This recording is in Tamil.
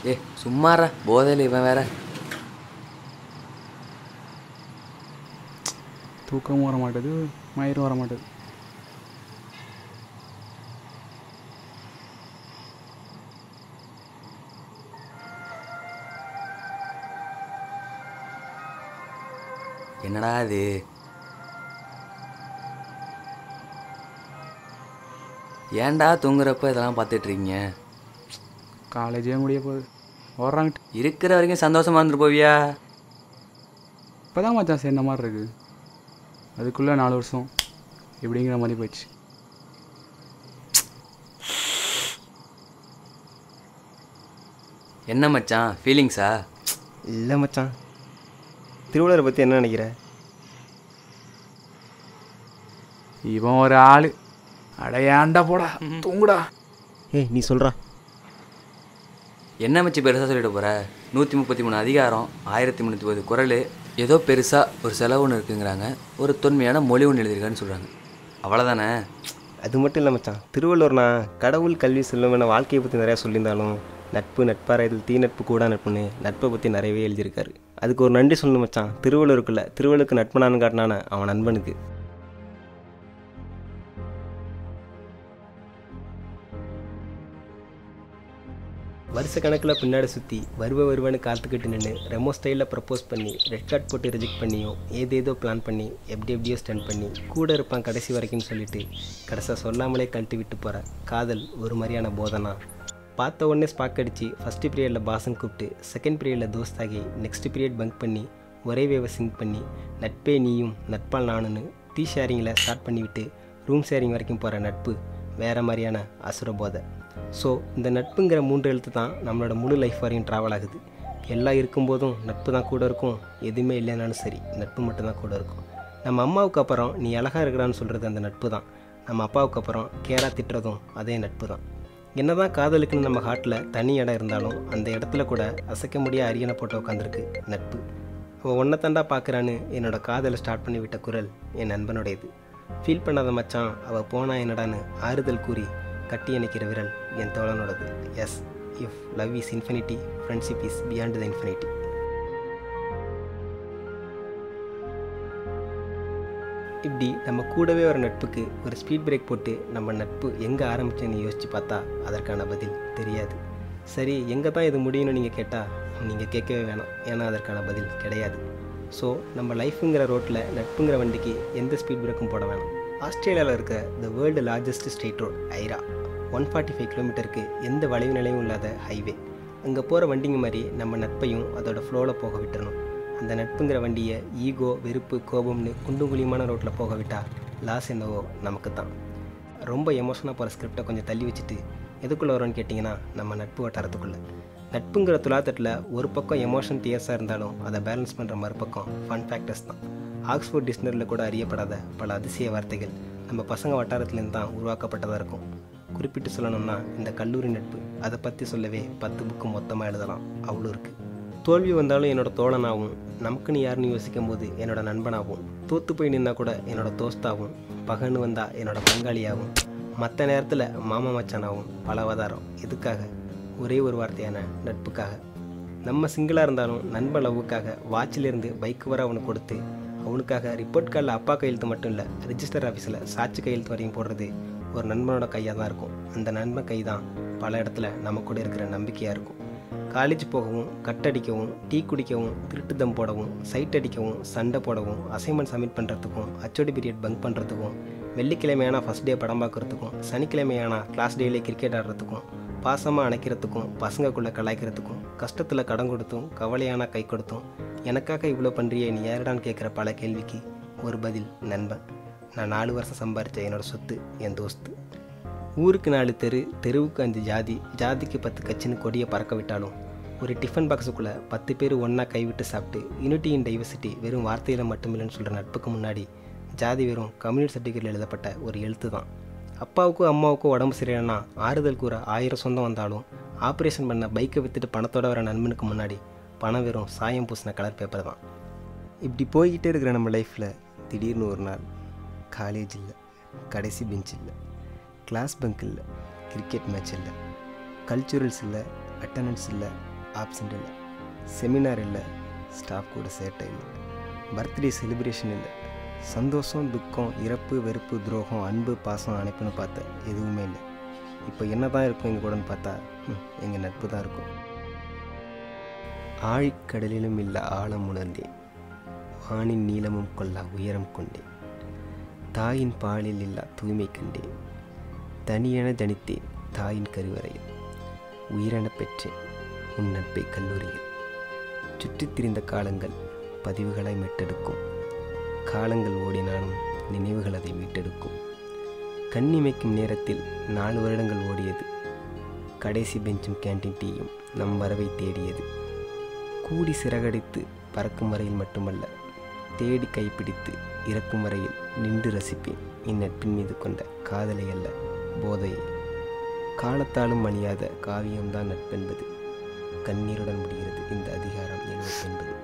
ஏ சும்மாறா போதையில் இவன் வேற. தூக்கமும் வர மாட்டேது, மயிரும் வர மாட்டேது. என்னடா இது? ஏன்டா தூங்குறப்ப இதெல்லாம் பார்த்துட்ருக்கீங்க? காலேஜே முடிய போகுது, ஓடுறாங்கிட்டு. இருக்கிற வரைக்கும் சந்தோஷமாக இருந்துட்டு போவியா? இப்போ தான் மச்சான் சேர்ந்த மாதிரி இருக்குது. அதுக்குள்ளே 4 வருஷம் எப்படிங்கிற மாதிரி போயிடுச்சு. என்ன மச்சான் ஃபீலிங்ஸா? இல்லை மச்சான், திருவள்ளுவரை பற்றி என்ன நினைக்கிற? இவன் ஒரு ஆள். அடையாண்டா போடா, தூங்குடா. ஏய் நீ சொல்கிறா. என்ன மச்சி பெருசாக சொல்லிட்டு போகிற? 133 அதிகாரம், 1310 குறள், ஏதோ பெருசாக ஒரு செலவு ஒன்று இருக்குங்கிறாங்க, ஒரு தொன்மையான மொழி ஒன்று எழுதியிருக்கான்னு சொல்கிறாங்க. அவ்வளோதானே? அது மட்டும் இல்லை மச்சான், திருவள்ளுவர்னா கடவுள் கல்வி செல்லும் வாழ்க்கையை பற்றி நிறையா சொல்லியிருந்தாலும் நட்பு நட்பாராயதில் தீ நட்பு கூட நட்புன்னு நட்பை பற்றி நிறையவே எழுதியிருக்காரு. அதுக்கு ஒரு நன்றி சொல்லணும் மச்சான். திருவள்ளுவருக்கு நட்பனானு காட்டினான அவன் நண்பனுக்கு. வருஷ கணக்கில் பின்னாடி சுற்றி வருவேன்னு காத்துக்கிட்டு நின்று ரெமோ ஸ்டைலில் ப்ரப்போஸ் பண்ணி ரெட் கார்ட் போட்டு ரிஜெக்ட் பண்ணியும் ஏதேதோ பிளான் பண்ணி எப்படியோ ஸ்டெண்ட் பண்ணி கூட இருப்பான் கடைசி வரைக்கும்னு சொல்லிட்டு கடைசியாக சொல்லாமலே கழட்டி விட்டு போகிற காதல் ஒரு மாதிரியான போதனா. பார்த்த உடனே ஸ்பாக் அடித்து ஃபஸ்ட்டு பீரியடில் பாசன் கூப்பிட்டு செகண்ட் பீரியடில் தோஸ்தாகி நெக்ஸ்ட் பீரியட் பங்க் பண்ணி ஒரே வேவை சிங்க் பண்ணி நட்பே நீயும் நட்பால் நானுன்னு டீ ஷேரிங்கில் ஸ்டார்ட் பண்ணிவிட்டு ரூம் ஷேரிங் வரைக்கும் போகிற நட்பு வேறு மாதிரியான அசுர போதை. ஸோ இந்த நட்புங்கிற 3 எழுத்து தான் நம்மளோட முழு லைஃப் வரையும் ட்ராவல் ஆகுது. எல்லாம் இருக்கும்போதும் நட்பு தான் கூட இருக்கும், எதுவுமே இல்லைனாலும் சரி நட்பு மட்டும்தான் கூட இருக்கும். நம்ம அம்மாவுக்கு அப்புறம் நீ அழகாக இருக்கிறான்னு சொல்கிறது அந்த நட்பு தான். நம்ம அப்பாவுக்கு அப்புறம் கேராக திட்டுறதும் அதே நட்பு தான். என்ன தான் காதலுக்குன்னு நம்ம ஹார்ட்டில் தனி இடம் இருந்தாலும் அந்த இடத்துல கூட அசைக்க முடியாத அரியணை போட்டு உட்காந்துருக்கு நட்பு. அவள் ஒன்றை தாண்டா பார்க்குறான்னு என்னோடய காதலை ஸ்டார்ட் பண்ணி விட்ட குரல் என் நண்பனுடையது. ஃபீல் பண்ணாத மச்சான் அவள் போனா என்னடான்னு ஆறுதல் கூறி கட்டி அணைக்கிற விரல் என் தோழனோடது. Yes, if love is infinity, friendship is beyond the infinity. இப்படி நம்ம கூடவே ஒரு நட்புக்கு ஒரு ஸ்பீட் பிரேக் போட்டு நம்ம நட்பு எங்கே ஆரம்பிச்சேன்னு யோசித்து பார்த்தா அதற்கான பதில் தெரியாது. சரி, எங்கே தான் இது முடியும்னு நீங்கள் கேட்டால் நீங்கள் கேட்கவே வேணாம், ஏன்னா அதற்கான பதில் கிடையாது. ஸோ நம்ம லைஃபுங்கிற ரோட்டில் நட்புங்கிற வண்டிக்கு எந்த ஸ்பீட் பிரேக்கும் போட வேணாம். ஆஸ்திரேலியாவில் இருக்க the world largest state road Airaa 145 கிலோமீட்டருக்கு எந்த வளைவு நிலையும் இல்லாத ஹைவே. அங்கே போகிற வண்டிங்க மாதிரி நம்ம நட்பையும் அதோட ஃப்ளோவில் போக விட்டுறணும். அந்த நட்புங்கிற வண்டியை ஈகோ வெறுப்பு கோபம்னு குண்டும் குழியுமான ரோட்டில் போக விட்டால் லாஸ் என்னவோ நமக்கு தான். ரொம்ப எமோஷனாக போகிற ஸ்கிரிப்டை கொஞ்சம் தள்ளி வச்சுட்டு எதுக்குள்ளே வரோன்னு கேட்டிங்கன்னா நம்ம நட்பு வட்டாரத்துக்குள்ளே. நட்புங்கிற துலாத்தட்டில் ஒரு பக்கம் எமோஷன் டியர்ஸாக இருந்தாலும் அதை பேலன்ஸ் பண்ணுற மறுபக்கம் ஃபன் ஃபேக்டர்ஸ் தான். ஆக்ஸ்ஃபோர்ட் டிக்ஷனரியில் கூட அறியப்படாத பல அதிசய வார்த்தைகள் நம்ம பசங்க வட்டாரத்துலேருந்து தான் உருவாக்கப்பட்டதாக இருக்கும். குறிப்பிட்டு சொல்லணும்னா இந்த கல்லூரி நட்பு, அதை பற்றி சொல்லவே 10 புக்கு மொத்தமாக எழுதலாம், அவ்வளோ இருக்குது. தோல்வி வந்தாலும் என்னோடய தோழனாகவும், நமக்குன்னு யாருன்னு யோசிக்கும் போது என்னோடய நண்பனாகவும், தோற்று போய் நின்னா கூட என்னோடய தோஸ்தாகவும், பகன்னு வந்தால் என்னோடய பங்காளியாகவும், மற்ற நேரத்தில் மாமா மச்சானாகவும் பல அவதாரம். எதுக்காக? ஒரே ஒரு வார்த்தையான நட்புக்காக. நம்ம சிங்கிளாக இருந்தாலும் நண்பன் லவ்வுக்காக வாட்சிலேருந்து பைக்கு வர அவனுக்கு கொடுத்து அவனுக்காக ரிப்போர்ட் கார்டில் அப்பா கையெழுத்து மட்டும் இல்லை ரிஜிஸ்டர் ஆஃபீஸில் சாட்சி கையெழுத்து வரையும் போடுறது ஒரு நண்பனோட கையாக தான் இருக்கும். அந்த நண்பன் கை தான் பல இடத்துல நம்ம கூட இருக்கிற நம்பிக்கையாக இருக்கும். காலேஜ் போகவும், கட்டடிக்கவும், டீ குடிக்கவும், திருட்டு தம் போடவும், சைட் அடிக்கவும், சண்டை போடவும், அசைன்மெண்ட் சப்மிட் பண்ணுறதுக்கும், ஹச்ஓடி பீரியட் பங்க் பண்ணுறதுக்கும், வெள்ளிக்கிழமையான ஃபஸ்ட் டே படம் பார்க்குறதுக்கும், சனிக்கிழமையான கிளாஸ் டேலே கிரிக்கெட் ஆடுறதுக்கும், பாசமாக அணைக்கிறதுக்கும், பசங்களுக்குள்ளே கலாய்க்கிறதுக்கும், கஷ்டத்தில் கடன் கொடுத்தும், கவலையான கை கொடுத்தும், எனக்காக இவ்வளோ பண்ணுறியே நீ யாருடான்னு கேட்குற பல கேள்விக்கு ஒரு பதில் நண்பன். நான் 4 வருஷம் சம்பாரித்த என்னோடய சொத்து என் தோஸ்து. ஊருக்கு 4 தெரு, தெருவுக்கு 5 ஜாதி, ஜாதிக்கு 10 கட்சின்னு கொடியை பறக்க விட்டாலும் ஒரு டிஃபன் பாக்ஸுக்குள்ளே 10 பேர் ஒன்றா கைவிட்டு சாப்பிட்டு யூனிட்டி இன் டைவர்சிட்டி வெறும் வார்த்தையில் மட்டுமில்லைன்னு சொல்கிற நட்புக்கு முன்னாடி ஜாதி வெறும் கம்யூனிட்டி சர்டிஃபிகேட்டில் எழுதப்பட்ட ஒரு எழுத்து தான். அப்பாவுக்கும் அம்மாவுக்கும் உடம்பு சரியில்லைன்னா ஆறுதல் கூற 1000 சொந்தம் வந்தாலும் ஆப்ரேஷன் பண்ண பைக்கை விற்றுட்டு பணத்தோட வர நண்பனுக்கு முன்னாடி பணம் வெறும் சாயம் பூசின கலர் பேப்பர் தான். இப்படி போய்கிட்டே இருக்கிற நம்ம லைஃப்பில் திடீர்னு ஒரு நாள் காலேஜ் இல்லை, கடைசி பெஞ்ச் இல்லை, கிளாஸ் பங்க் இல்லை, கிரிக்கெட் மேட்ச் இல்லை, கல்ச்சுரல்ஸ் இல்லை, அட்டண்டன்ஸ் இல்லை, ஆப்சண்ட் இல்லை, செமினார் இல்லை, ஸ்டாஃப் கூட சேட்டை இல்லை, பர்த்டே செலிப்ரேஷன் இல்லை, சந்தோஷம் துக்கம் இறப்பு வெறுப்பு துரோகம் அன்பு பாசம் அணைப்புன்னு பார்த்தா எதுவுமே இல்லை. இப்போ என்ன தான் இருக்கும் எங்கள் கூடன்னு பார்த்தா எங்கள் நட்பு தான் இருக்கும். ஆழிக்கடலிலும் இல்லை ஆழம் உணர்ந்தேன், வானின் நீளமும் கொல்லா உயரம் கொண்டேன், தாயின் பாலில் இல்லா தூய்மை கண்டேன், தனியென ஜனித்தேன் தாயின் கருவறையில், உயிரென பெற்றேன் உன் நட்பை கல்லூரியில். சுற்றித் திரிந்த காலங்கள் பதிவுகளாய் மீட்டெடுக்கும், காலங்கள் ஓடினாலும் நினைவுகள் அதை மீட்டெடுக்கும். கண்ணிமைக்கும் நேரத்தில் 4 வருடங்கள் ஓடியது, கடைசி பெஞ்சும் கேண்டீன் டீயும் நம் வரவை தேடியது. கூடி சிறகடித்து பறக்கும் வரையில் மட்டுமல்ல, தேடி கைப்பிடித்து இறக்கும் வரையில் நின்று ரசிப்பேன் இந்நட்பின் மீது கொண்ட காதலை அல்ல போதையை. காலத்தாலும் அழியாத காவியம்தான் நட்பென்பது, கண்ணீருடன் முடிகிறது இந்த அதிகாரம் 70 என்பது.